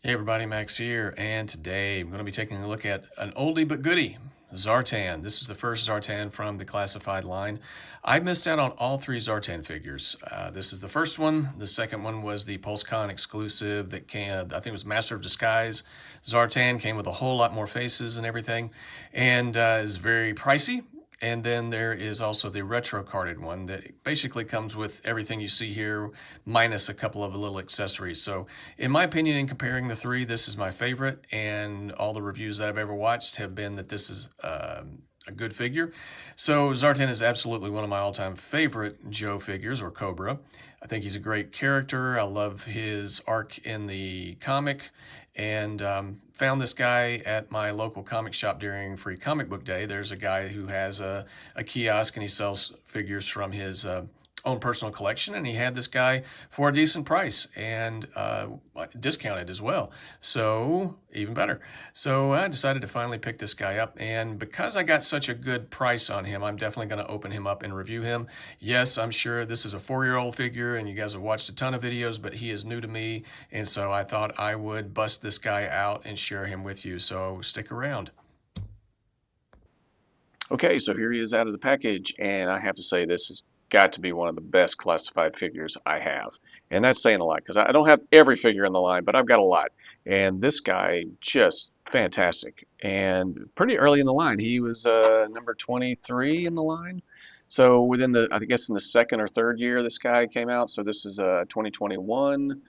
Hey everybody, Max here, and today I'm going to be taking a look at an oldie but goodie, Zartan. This is the first Zartan from the Classified line. I missed out on all three Zartan figures. This is the first one. The second one was the PulseCon exclusive that came, I think it was Master of Disguise. Zartan came with a whole lot more faces and everything, and is very pricey. And then there is also the retro carded one that basically comes with everything you see here, minus a couple of little accessories. So in my opinion, in comparing the three, this is my favorite, and all the reviews that I've ever watched have been that this is a good figure. So Zartan is absolutely one of my all-time favorite Joe figures, or Cobra. I think he's a great character. I love his arc in the comic, and found this guy at my local comic shop during Free Comic Book Day. There's a guy who has a kiosk, and he sells figures from his own personal collection, and he had this guy for a decent price and discounted as well, so even better. So I decided to finally pick this guy up, and because I got such a good price on him, I'm definitely going to open him up and review him. Yes, I'm sure this is a 4-year-old figure and you guys have watched a ton of videos, but he is new to me, and so I thought I would bust this guy out and share him with you, so stick around. Okay, so here he is out of the package, and I have to say this has got to be one of the best classified figures I have. And that's saying a lot because I don't have every figure in the line, but I've got a lot. And this guy, just fantastic. And pretty early in the line, he was number 23 in the line. So within I guess in the second or third year this guy came out. So this is 2021.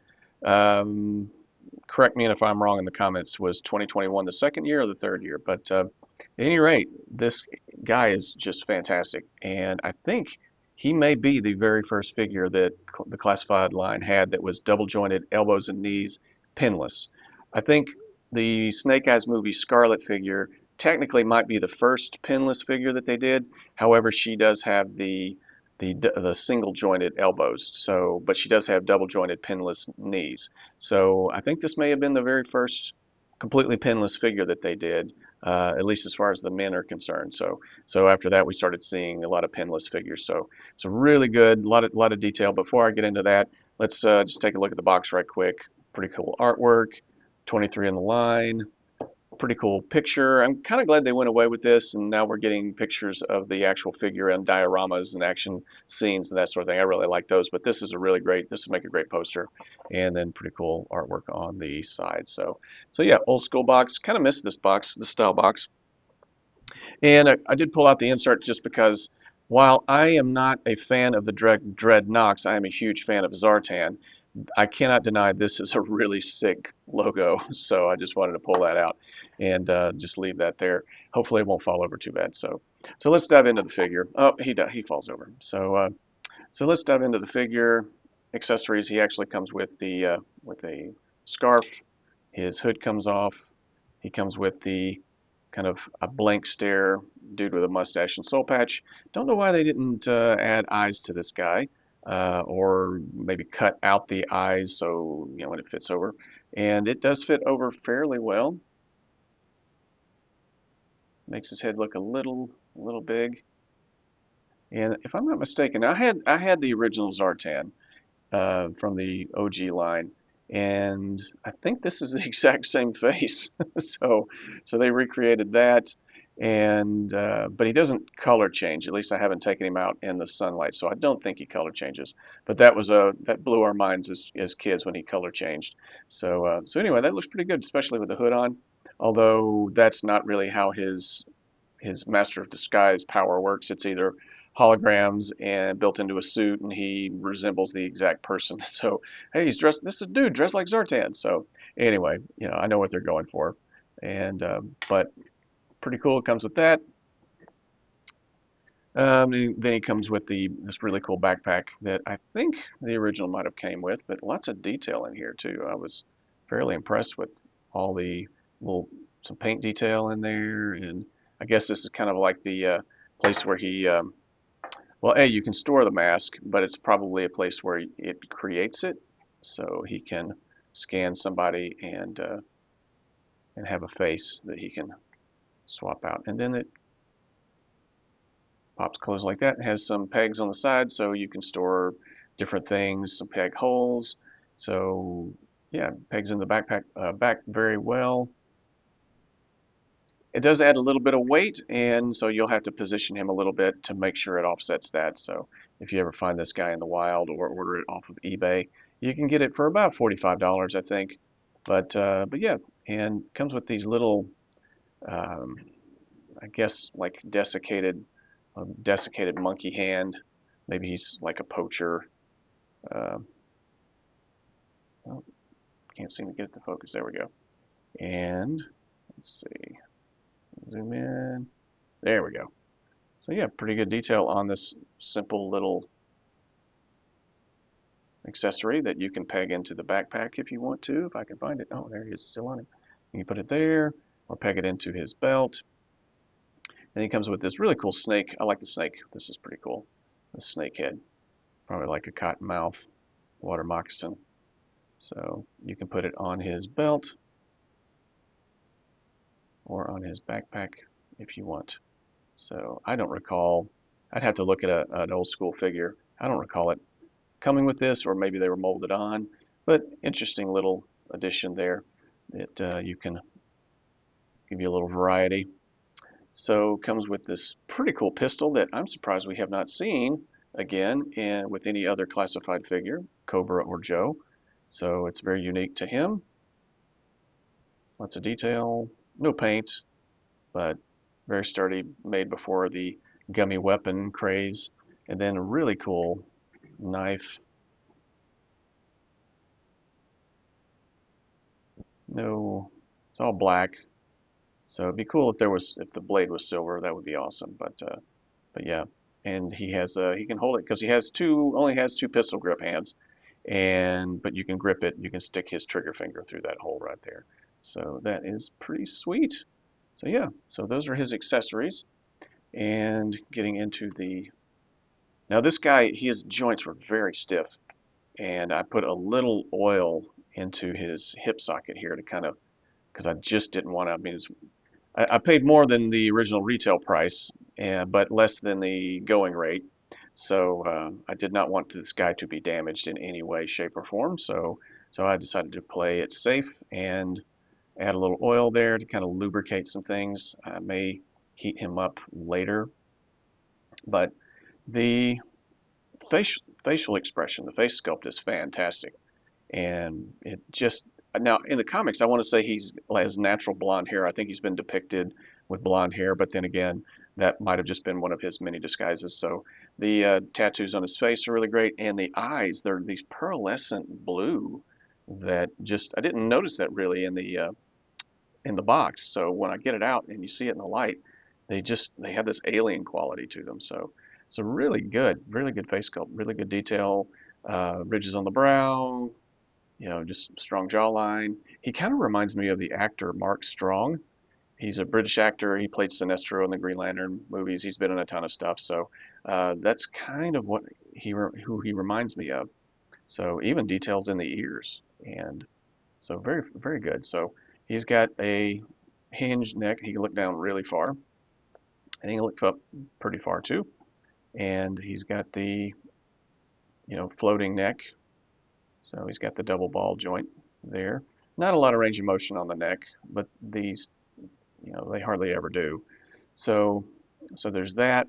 Um, Correct me if I'm wrong in the comments. Was 2021 the second year or the third year? But at any rate, this guy is just fantastic, and I think he may be the very first figure that the classified line had that was double jointed elbows and knees, pinless. I think the Snake Eyes movie Scarlet figure technically might be the first pinless figure that they did. However, she does have the single jointed elbows, so but she does have double jointed pinless knees. So I think this may have been the very first completely pinless figure that they did, at least as far as the men are concerned. So after that, we started seeing a lot of pinless figures. So it's really good, a lot of detail. Before I get into that, let's just take a look at the box right quick. Pretty cool artwork. 23 in the line. Pretty cool picture. I'm kind of glad they went away with this, and now we're getting pictures of the actual figure and dioramas and action scenes and that sort of thing. I really like those, but this is a really great. This would make a great poster, and then pretty cool artwork on the side. So yeah, old school box. Kind of missed this box, this style box, and I did pull out the insert just because. While I am not a fan of the Dread Nox, I am a huge fan of Zartan. I cannot deny this is a really sick logo, so I just wanted to pull that out and just leave that there. Hopefully it won't fall over too bad. So let's dive into the figure. Oh, he falls over. So let's dive into the figure. Accessories. He actually comes with a scarf. His hood comes off. He comes with the kind of a blank stare dude with a mustache and soul patch. Don't know why they didn't add eyes to this guy, or maybe cut out the eyes so when it fits over. And it does fit over fairly well. Makes his head look a little big. And if I'm not mistaken, I had the original Zartan from the OG line, and I think this is the exact same face. so so they recreated that, and but he doesn't color change. At least I haven't taken him out in the sunlight, so I don't think he color changes. But that blew our minds as kids when he color changed. So anyway, that looks pretty good, especially with the hood on. Although that's not really how his Master of Disguise power works. It's either holograms and built into a suit, and he resembles the exact person. So, hey, he's dressed. This is a dude dressed like Zartan. So, anyway, I know what they're going for, and but pretty cool. It comes with that. Then he comes with this really cool backpack that I think the original might have came with, but lots of detail in here too. I was fairly impressed with all the little some paint detail in there, and I guess this is kind of like the place where he well, A, you can store the mask, but it's probably a place where it creates it, so he can scan somebody and have a face that he can swap out, and then it pops closed like that. It has some pegs on the side so you can store different things, some peg holes. So yeah, pegs in the back very well. It does add a little bit of weight, and so you'll have to position him a little bit to make sure it offsets that. So if you ever find this guy in the wild or order it off of eBay, you can get it for about $45, I think. But yeah, and comes with these little, um, I guess like desiccated monkey hand. Maybe he's like a poacher. Uh, oh, can't seem to get it to focus. There we go. And let's see, zoom in. There we go. So yeah, pretty good detail on this simple little accessory that you can peg into the backpack if you want to, if I can find it. Oh, there he is, still on it. You can put it there or peg it into his belt. And he comes with this really cool snake. I like the snake. This is pretty cool. The snake head. Probably like a cottonmouth water moccasin. So you can put it on his belt or on his backpack if you want. So I don't recall, I'd have to look at an old school figure. I don't recall it coming with this, or maybe they were molded on, but interesting little addition there that you can give you a little variety. So comes with this pretty cool pistol that I'm surprised we have not seen again and with any other classified figure, Cobra or Joe. So it's very unique to him. Lots of detail, no paint, but very sturdy, made before the gummy weapon craze. And then a really cool knife. No, it's all black. So it'd be cool if if the blade was silver. That would be awesome. But yeah, and he can hold it because only has two pistol grip hands, and but you can grip it. You can stick his trigger finger through that hole right there. So that is pretty sweet. So yeah, so those are his accessories. And getting into the now this guy, his joints were very stiff, and I put a little oil into his hip socket here to kind of because I just didn't want to. I mean, I paid more than the original retail price, but less than the going rate. So I did not want this guy to be damaged in any way, shape, or form. So I decided to play it safe and add a little oil there to kind of lubricate some things. I may heat him up later, but the facial expression, the face sculpt is fantastic, and it just now in the comics, I want to say he's has natural blonde hair. I think he's been depicted with blonde hair, but then again, that might have just been one of his many disguises. So the tattoos on his face are really great, and the eyes, they're these pearlescent blue that just I didn't notice that really in the box. So when I get it out and you see it in the light, they have this alien quality to them. So really good face sculpt, really good detail, ridges on the brow, just strong jawline. He kind of reminds me of the actor Mark Strong. He's a British actor. He played Sinestro in the Green Lantern movies. He's been in a ton of stuff. So that's kind of who he reminds me of. So even details in the ears, and so very very good. So he's got a hinged neck. He can look down really far, and he can look up pretty far too. And he's got the floating neck. So he's got the double ball joint there. Not a lot of range of motion on the neck, but these, they hardly ever do. So, so there's that.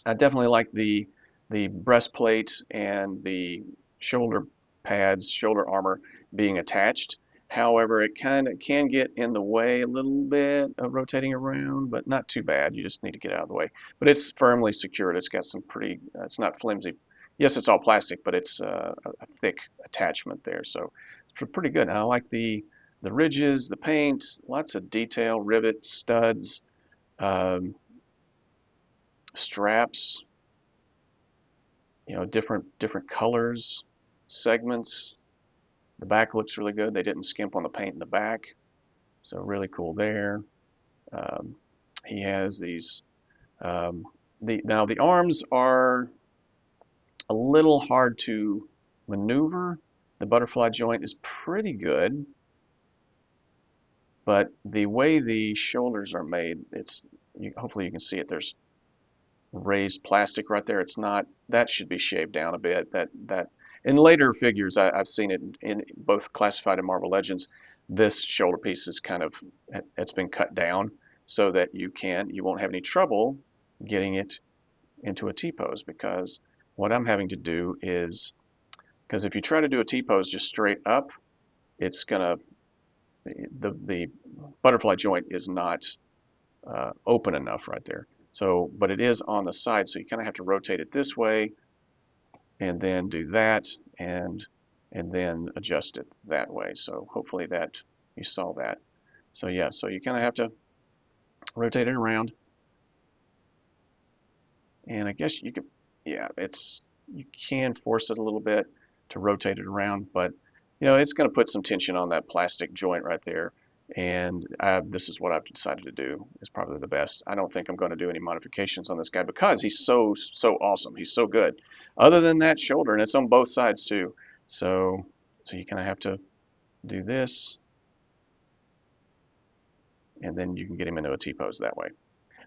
I definitely like the breastplate and the shoulder pads, shoulder armor being attached. However, it kind of can get in the way a little bit of rotating around, but not too bad. You just need to get out of the way. But it's firmly secured. It's got some it's not flimsy. Yes, it's all plastic, but it's a thick attachment there. So it's pretty good. And I like the ridges, the paint, lots of detail, rivets, studs, um, straps, different colors, segments. The back looks really good. They didn't skimp on the paint in the back, so really cool there. Um, he has these. Now the arms are a little hard to maneuver. The butterfly joint is pretty good, but the way the shoulders are made, hopefully you can see it. There's raised plastic right there. It's not, that should be shaved down a bit. That In later figures, I've seen it in both Classified and Marvel Legends. This shoulder piece is kind of, it's been cut down so that you won't have any trouble getting it into a T-pose, because what I'm having to do is, because if you try to do a T-pose just straight up, it's gonna, the butterfly joint is not open enough right there. So, but it is on the side, so you kind of have to rotate it this way and then do that and then adjust it that way. So hopefully that you saw that. So yeah, so you kind of have to rotate it around. And I guess you could, yeah, you can force it a little bit to rotate it around, but it's going to put some tension on that plastic joint right there. And this is what I've decided to do. Is probably the best. I don't think I'm going to do any modifications on this guy because he's so awesome. He's so good. Other than that shoulder, and it's on both sides too. So you kind of have to do this, and then you can get him into a T-pose that way.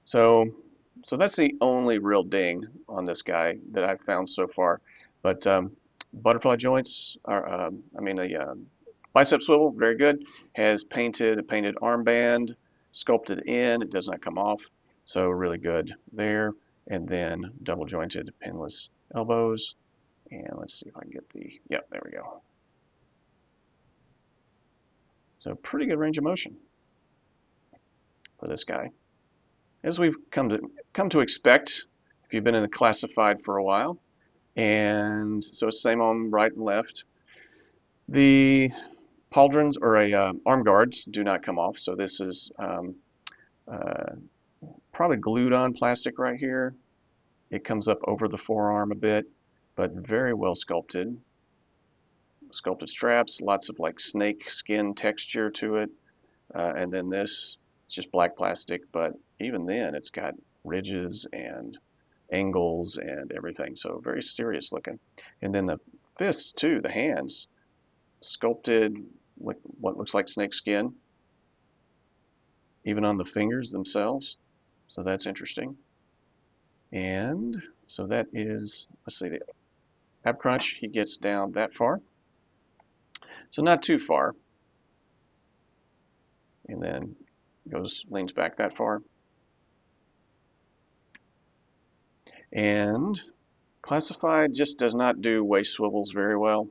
So that's the only real ding on this guy that I've found so far. But butterfly joints are, I mean, the bicep swivel, very good. Has a painted armband, sculpted in. It does not come off. So really good there. And then double jointed pinless elbows. And let's see if I can get yep, there we go. So pretty good range of motion for this guy, as we've come to expect if you've been in the classified for a while. And so same on right and left. The pauldrons or arm guards do not come off, so this is probably glued on plastic right here. It comes up over the forearm a bit, but very well sculpted. Sculpted straps, lots of like snake skin texture to it. And then this, it's just black plastic, but even then it's got ridges and angles and everything, so very serious looking. And then the fists too, the hands, sculpted with what looks like snake skin, even on the fingers themselves. So that's interesting. And so that is, let's see, the ab crunch, he gets down that far. So not too far. And then leans back that far. And Classified just does not do waist swivels very well.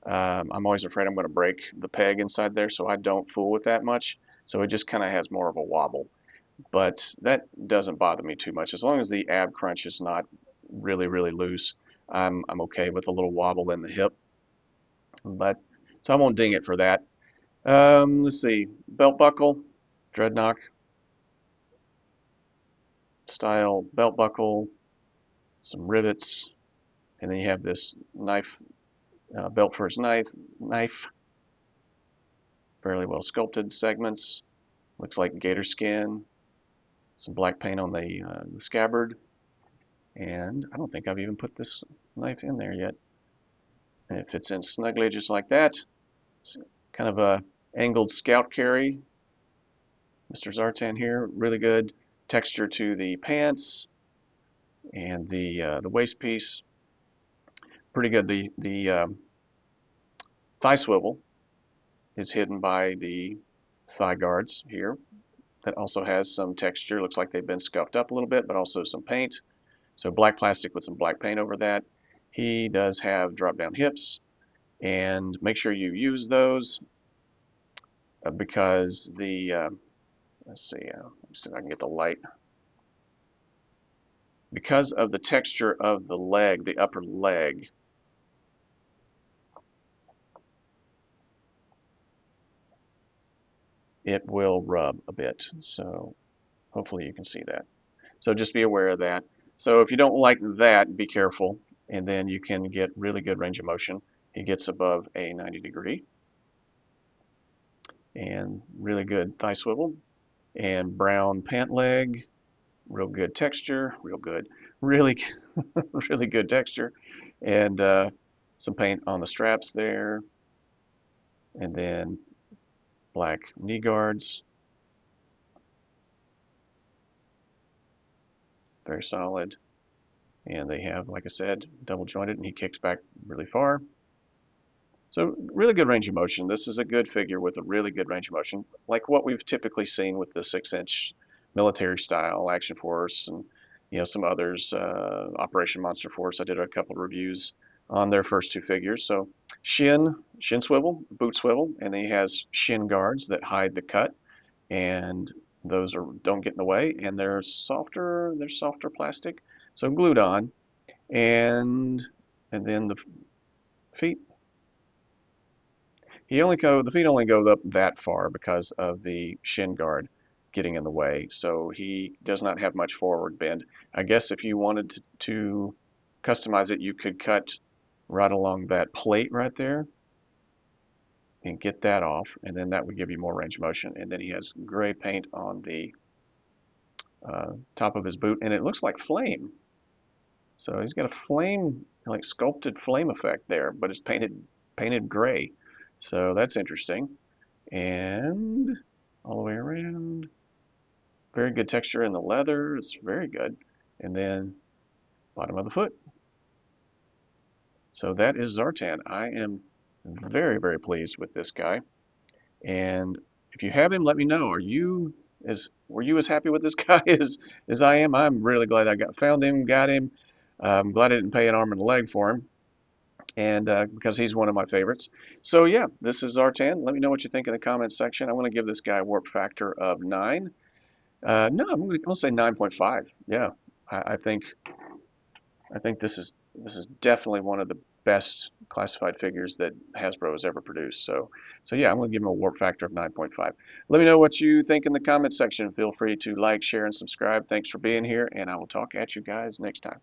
I'm always afraid I'm going to break the peg inside there, so I don't fool with that much. So it just kind of has more of a wobble. But that doesn't bother me too much. As long as the ab crunch is not really, really loose, I'm okay with a little wobble in the hip. But so I won't ding it for that. Let's see, belt buckle, dreadnought style belt buckle, some rivets, and then you have this knife, belt for his knife, fairly well sculpted segments. Looks like gator skin, some black paint on the scabbard, and I don't think I've even put this knife in there yet. And it fits in snugly just like that. It's kind of a angled scout carry. Mr. Zartan here, really good texture to the pants and the waist piece. Pretty good. The thigh swivel is hidden by the thigh guards here. That also has some texture. Looks like they've been scuffed up a little bit, but also some paint. So black plastic with some black paint over that. He does have drop down hips, and make sure you use those because let's see if I can get the light. Because of the texture of the leg, the upper leg, it will rub a bit. So hopefully you can see that. So just be aware of that. So if you don't like that, be careful, and then you can get really good range of motion. He gets above a 90-degree. And really good thigh swivel. And brown pant leg, real good texture, really, really good texture. And some paint on the straps there. And then black knee guards. Very solid. And they have, like I said, double jointed, and he kicks back really far. So really good range of motion. This is a good figure with a really good range of motion, like what we've typically seen with the 6-inch military style Action Force and some others, Operation Monster Force. I did a couple of reviews on their first two figures. So shin swivel, boot swivel, and then he has shin guards that hide the cut, and those don't get in the way, and they're softer plastic, so glued on, and then the feet the feet only go up that far because of the shin guard getting in the way. So he does not have much forward bend. I guess if you wanted to customize it, you could cut right along that plate right there and get that off, and then that would give you more range of motion. And then he has gray paint on the top of his boot, and it looks like flame. So he's got a flame, like sculpted flame effect there, but it's painted gray. So that's interesting. And all the way around, very good texture in the leather. It's very good. And then bottom of the foot. So that is Zartan. I am very, very pleased with this guy. And if you have him, let me know. Were you as happy with this guy as I am? I'm really glad I found him, got him. I'm glad I didn't pay an arm and a leg for him, and because he's one of my favorites. So yeah, this is Zartan. Let me know what you think in the comments section. I want to give this guy a warp factor of 9. No, I'm gonna say 9.5. Yeah, I think this is definitely one of the best classified figures that Hasbro has ever produced. So yeah, I'm gonna give him a warp factor of 9.5. Let me know what you think in the comments section. Feel free to like, share, and subscribe. Thanks for being here, and I will talk at you guys next time.